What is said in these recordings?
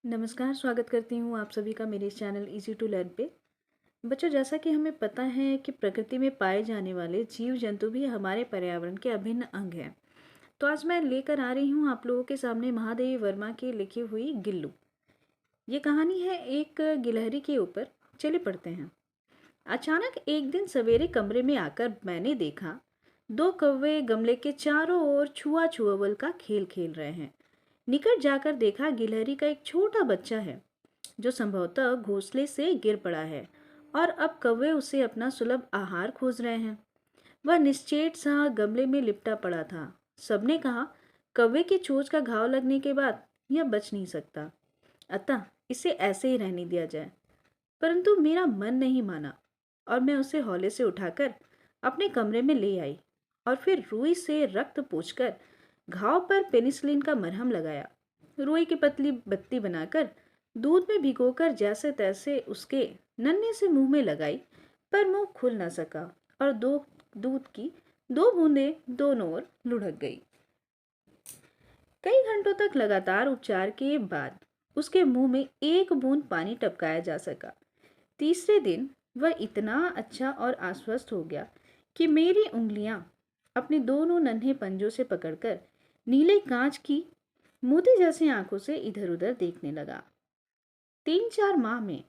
नमस्कार, स्वागत करती हूँ आप सभी का मेरे इस चैनल इजी टू लर्न पे। बच्चों, जैसा कि हमें पता है कि प्रकृति में पाए जाने वाले जीव जंतु भी हमारे पर्यावरण के अभिन्न अंग हैं। तो आज मैं लेकर आ रही हूँ आप लोगों के सामने महादेवी वर्मा की लिखी हुई गिल्लू। ये कहानी है एक गिलहरी के ऊपर। चलिए पढ़ते हैं। अचानक एक दिन सवेरे कमरे में आकर मैंने देखा, दो कौवे गमले के चारों ओर छुआ छुआवल का खेल खेल रहे हैं। निकट जाकर देखा, गिलहरी का एक छोटा बच्चा है जो संभवतः घोंसले से गिर पड़ा है और अब कौवे उसे अपना सुलभ आहार खोज रहे हैं। वह निश्चेत सा गमले में लिपटा पड़ा था। सबने कहा, कौवे की चोंच का घाव लगने के बाद यह बच नहीं सकता, अतः इसे ऐसे ही रहने दिया जाए। परंतु मेरा मन नहीं माना और मैं उसे हौले से उठाकर अपने कमरे में ले आई और फिर रुई से रक्त पोंछकर घाव पर पेनिसिलिन का मरहम लगाया। रुई की पतली बत्ती बनाकर दूध में भिगोकर जैसे तैसे उसके नन्हे से मुंह में लगाई, पर मुंह खुल न सका और दूध की दो बूंदें दोनों ओर लुढ़क गई। कई घंटों तक लगातार उपचार के बाद उसके मुंह में एक बूंद पानी टपकाया जा सका। तीसरे दिन वह इतना अच्छा और आश्वस्त हो गया कि मेरी उंगलियां अपने दोनों नन्हे पंजों से पकड़कर नीले कांच की मोती जैसी आंखों से इधर उधर देखने लगा। 3-4 माह में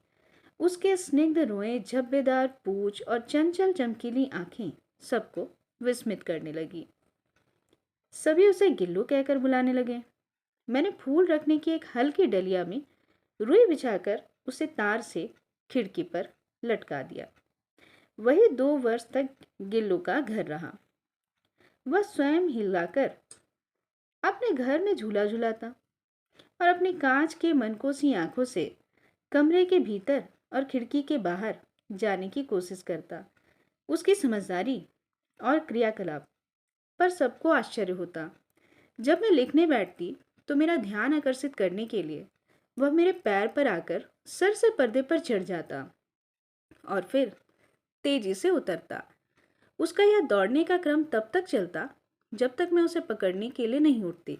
उसके स्निग्ध रोए, झब्बेदार पूंछ और चंचल चमकीली आंखें सबको विस्मित करने लगी। सभी उसे गिल्लू कहकर बुलाने लगे। मैंने फूल रखने की एक हल्की डलिया में रुई बिछाकर उसे तार से खिड़की पर लटका दिया। वही 2 वर्ष तक गिल्लू का घर रहा। वह स्वयं हिलाकर अपने घर में झूला झूलाता और अपनी कांच के मनकोसी आंखों से कमरे के भीतर और खिड़की के बाहर जाने की कोशिश करता। उसकी समझदारी और क्रियाकलाप पर सबको आश्चर्य होता। जब मैं लिखने बैठती तो मेरा ध्यान आकर्षित करने के लिए वह मेरे पैर पर आकर सर से पर्दे पर चढ़ जाता और फिर तेजी से उतरता। उसका यह दौड़ने का क्रम तब तक चलता जब तक मैं उसे पकड़ने के लिए नहीं उठती।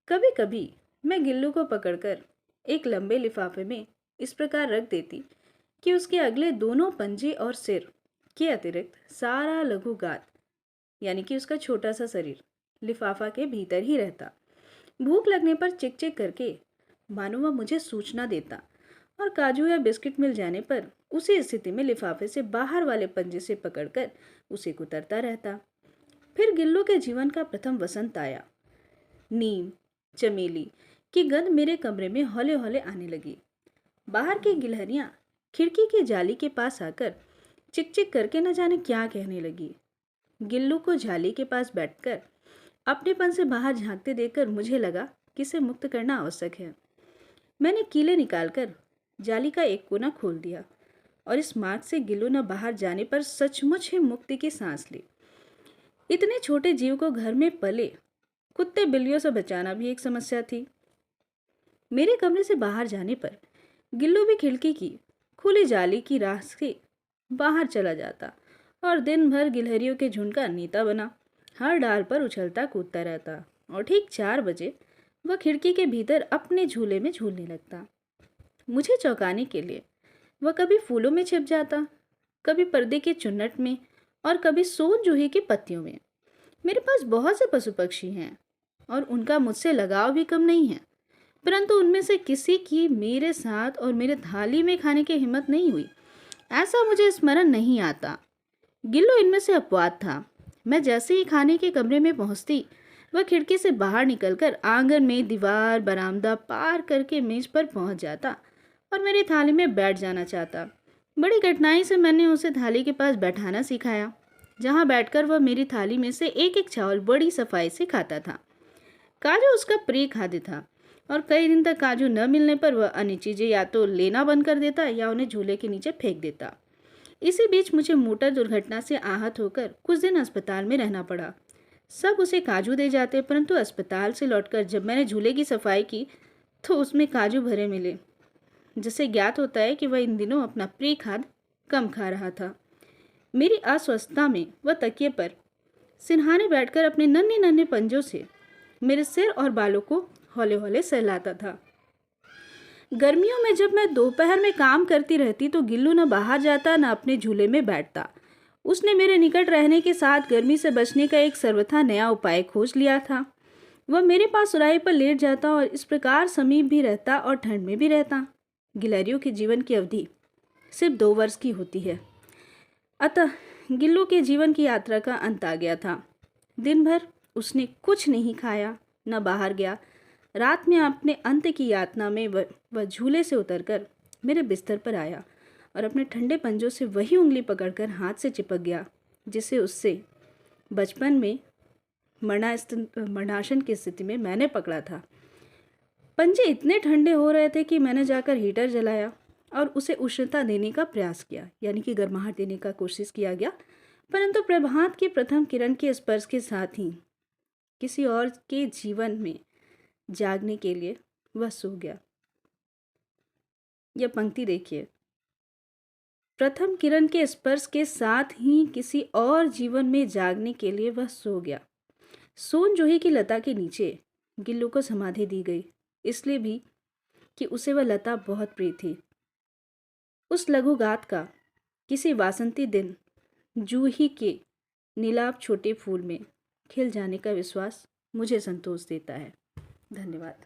कभी कभी मैं गिल्लू को पकड़कर एक लंबे लिफाफे में इस प्रकार रख देती कि उसके अगले दोनों पंजे और सिर के अतिरिक्त सारा लघुगात यानी कि उसका छोटा सा शरीर लिफाफा के भीतर ही रहता। भूख लगने पर चिक चिक करके मानो वह मुझे सूचना देता और काजू या बिस्किट मिल जाने पर उसी स्थिति में लिफाफे से बाहर वाले पंजे से पकड़कर उसे कुतरता रहता। फिर गिल्लू के जीवन का प्रथम वसंत आया। नीम चमेली की गंध मेरे कमरे में हौले हौले आने लगी। बाहर की गिलहरियां खिड़की की जाली के पास आकर चिक चिक करके न जाने क्या कहने लगी। गिल्लू को जाली के पास बैठकर अपनेपन से बाहर झांकते देखकर मुझे लगा कि इसे मुक्त करना आवश्यक है। मैंने कीले निकालकर जाली का एक कोना खोल दिया और इस मार्ग से गिल्लू न बाहर जाने पर सचमुच ही मुक्ति की सांस ली। इतने छोटे जीव को घर में पले कुत्ते बिल्लियों से बचाना भी एक समस्या थी। मेरे कमरे से बाहर जाने पर गिल्लू भी खिड़की की खुली जाली की राह से बाहर चला जाता और दिन भर गिलहरियों के झुंड का नेता बना हर डाल पर उछलता कूदता रहता और ठीक 4 बजे वह खिड़की के भीतर अपने झूले में झूलने लगता। मुझे चौंकाने के लिए वह कभी फूलों में छिप जाता, कभी पर्दे के चुन्नट में और कभी सोन जूही की पत्तियों में। मेरे पास बहुत से पशु पक्षी हैं और उनका मुझसे लगाव भी कम नहीं है, परंतु उनमें से किसी की मेरे साथ और मेरे थाली में खाने की हिम्मत नहीं हुई, ऐसा मुझे स्मरण नहीं आता। गिल्लू इनमें से अपवाद था। मैं जैसे ही खाने के कमरे में पहुंचती, वह खिड़की से बाहर निकलकर आंगन में दीवार बरामदा पार करके मेज पर पहुंच जाता और मेरी थाली में बैठ जाना चाहता। बड़ी कठिनाई से मैंने उसे थाली के पास बैठाना सिखाया, जहां बैठकर वह मेरी थाली में से एक एक चावल बड़ी सफाई से खाता था। काजू उसका प्रिय खाद्य था और कई दिन तक काजू न मिलने पर वह अन्य चीजें या तो लेना बंद कर देता या उन्हें झूले के नीचे फेंक देता। इसी बीच मुझे मोटर दुर्घटना से आहत होकर कुछ दिन अस्पताल में रहना पड़ा। सब उसे काजू दे जाते, परंतु अस्पताल से लौटकर जब मैंने झूले की सफाई की तो उसमें काजू भरे मिले, जिससे ज्ञात होता है कि वह इन दिनों अपना प्रिय खाद्य कम खा रहा था। मेरी अस्वस्थता में वह तकिए पर सिरहाने बैठकर अपने नन्हे नन्हे पंजों से मेरे सिर और बालों को हौले हौले सहलाता था। गर्मियों में जब मैं दोपहर में काम करती रहती तो गिल्लू न बाहर जाता न अपने झूले में बैठता। उसने मेरे निकट रहने के साथ गर्मी से बचने का एक सर्वथा नया उपाय खोज लिया था। वह मेरे पास सुराही पर लेट जाता और इस प्रकार समीप भी रहता और ठंड में भी रहता। गिलहरियों के जीवन की अवधि सिर्फ 2 वर्ष की होती है, अतः गिल्लू के जीवन की यात्रा का अंत आ गया था। दिन भर उसने कुछ नहीं खाया, न बाहर गया। रात में अपने अंत की यातना में वह झूले से उतरकर मेरे बिस्तर पर आया और अपने ठंडे पंजों से वही उंगली पकड़कर हाथ से चिपक गया जिसे उससे बचपन में मरणासन की स्थिति में मैंने पकड़ा था। पंजे इतने ठंडे हो रहे थे कि मैंने जाकर हीटर जलाया और उसे उष्णता देने का प्रयास किया, यानी कि गर्माहट देने का कोशिश किया गया। परंतु प्रभात की प्रथम किरण के स्पर्श के साथ ही किसी और के जीवन में जागने के लिए वह सो गया। यह पंक्ति देखिए, प्रथम किरण के स्पर्श के साथ ही किसी और जीवन में जागने के लिए वह सो गया। सोन जोही की लता के नीचे गिल्लू को समाधि दी गई, इसलिए भी कि उसे वह लता बहुत प्रिय थी। उस लघुगात का किसी वासंती दिन जूही के नीलाभ छोटे फूल में खिल जाने का विश्वास मुझे संतोष देता है। धन्यवाद।